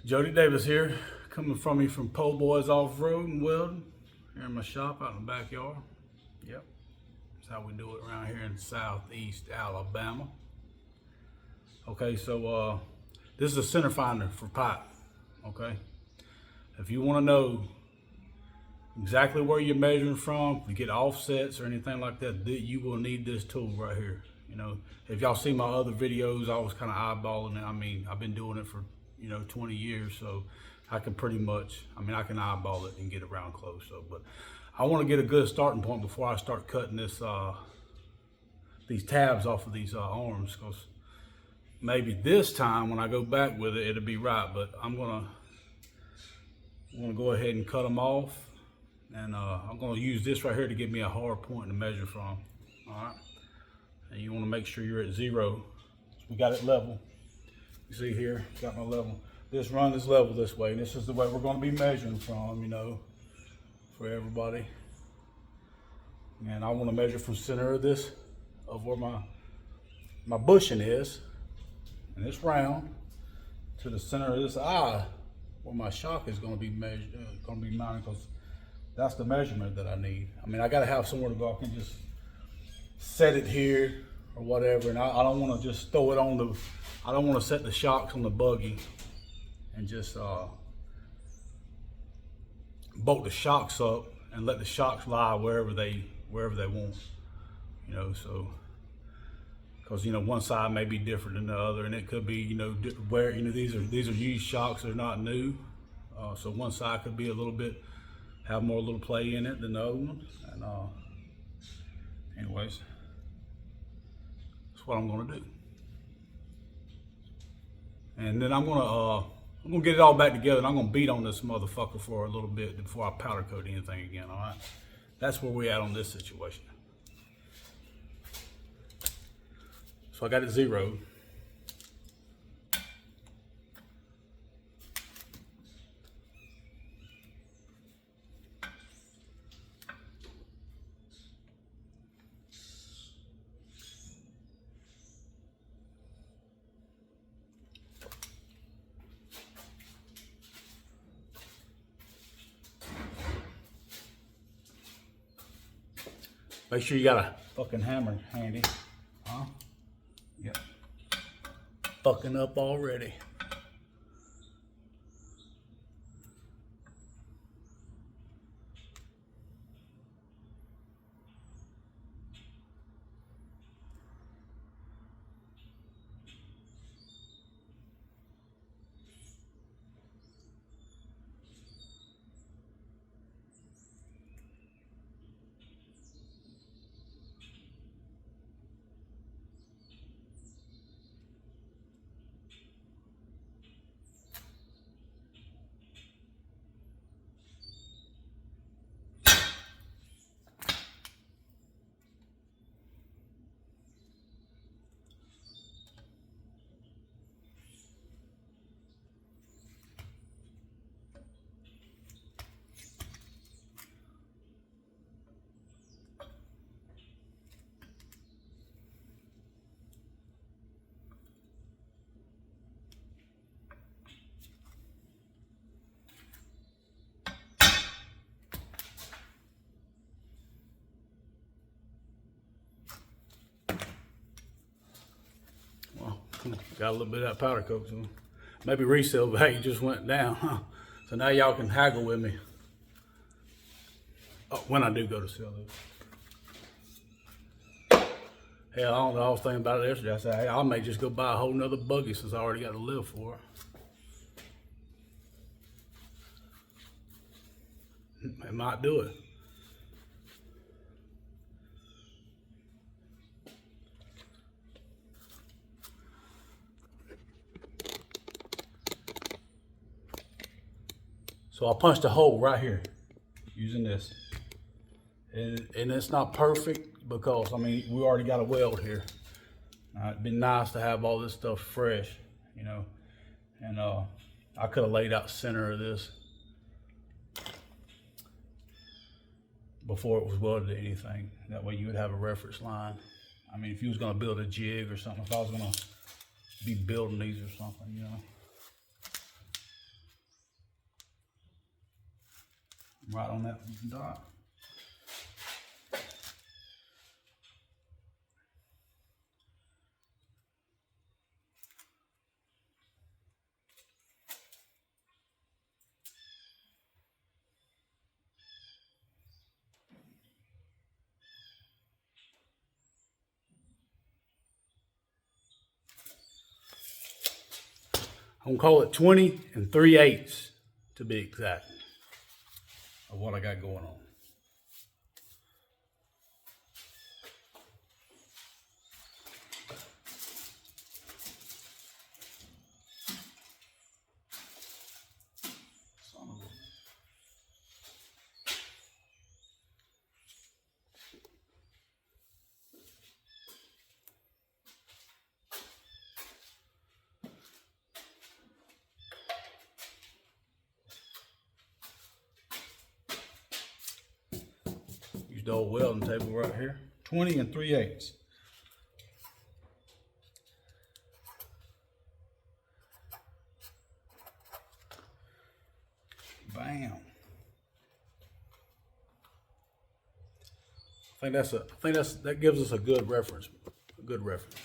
Jody Davis here, coming from you from Po' Boys Off-Road and Welding, here in my shop out in the backyard. Yep, that's how we do it around here in Southeast Alabama. Okay, so this is a center finder for pipe, okay? If you want to know exactly where you're measuring from, to get offsets or anything like that, you will need this tool right here. You know, if y'all see my other videos, I was kind of eyeballing it. I mean, I've been doing it for 20 years, so I can pretty much, I can eyeball it and get around close. So, but I want to get a good starting point before I start cutting this these tabs off of these arms, because maybe this time when I go back with it, it'll be right. But I'm gonna go ahead and cut them off, and I'm gonna use this right here to give me a hard point to measure from. All right, and you want to make sure you're at 0. So we got it level. You see here, got my level. This run is level this way, and this is the way we're going to be measuring from, for everybody. And I want to measure from center of this, of where my bushing is, and it's round, to the center of this eye, where my shock is going to be measured, going to be mounted, because that's the measurement that I need. I got to have somewhere to go. I can just set it here or whatever, and I don't want to just throw it on the. I don't want to set the shocks on the buggy and just bolt the shocks up and let the shocks lie wherever they want, so because one side may be different than the other, and it could be where these are used shocks, they're not new, so one side could be a little bit have more little play in it than the other one, and anyways, that's what I'm going to do. And then I'm gonna get it all back together, and I'm gonna beat on this motherfucker for a little bit before I powder coat anything again. All right, that's where we at on this situation. So I got it 0. Make sure you got a fucking hammer handy. Huh? Yep. Fucking up already. Got a little bit of that powder coat, so maybe resale value just went down, huh? So now y'all can haggle with me when I do go to sell it. Hell, I don't know. I was thinking about it yesterday. I said, hey, I may just go buy a whole nother buggy since I already got to live for it. I might do it. So I punched a hole right here using this. And it's not perfect because, we already got a weld here. It'd been nice to have all this stuff fresh, and I could have laid out center of this before it was welded to anything. That way you would have a reference line. If you was gonna build a jig or something, if I was gonna be building these or something, Right on that dot. I'm gonna call it 20 3/8 to be exact of what I got going on. Son of a... Use the old welding table right here. 20 3/8. Bam. I think that gives us a good reference. A good reference.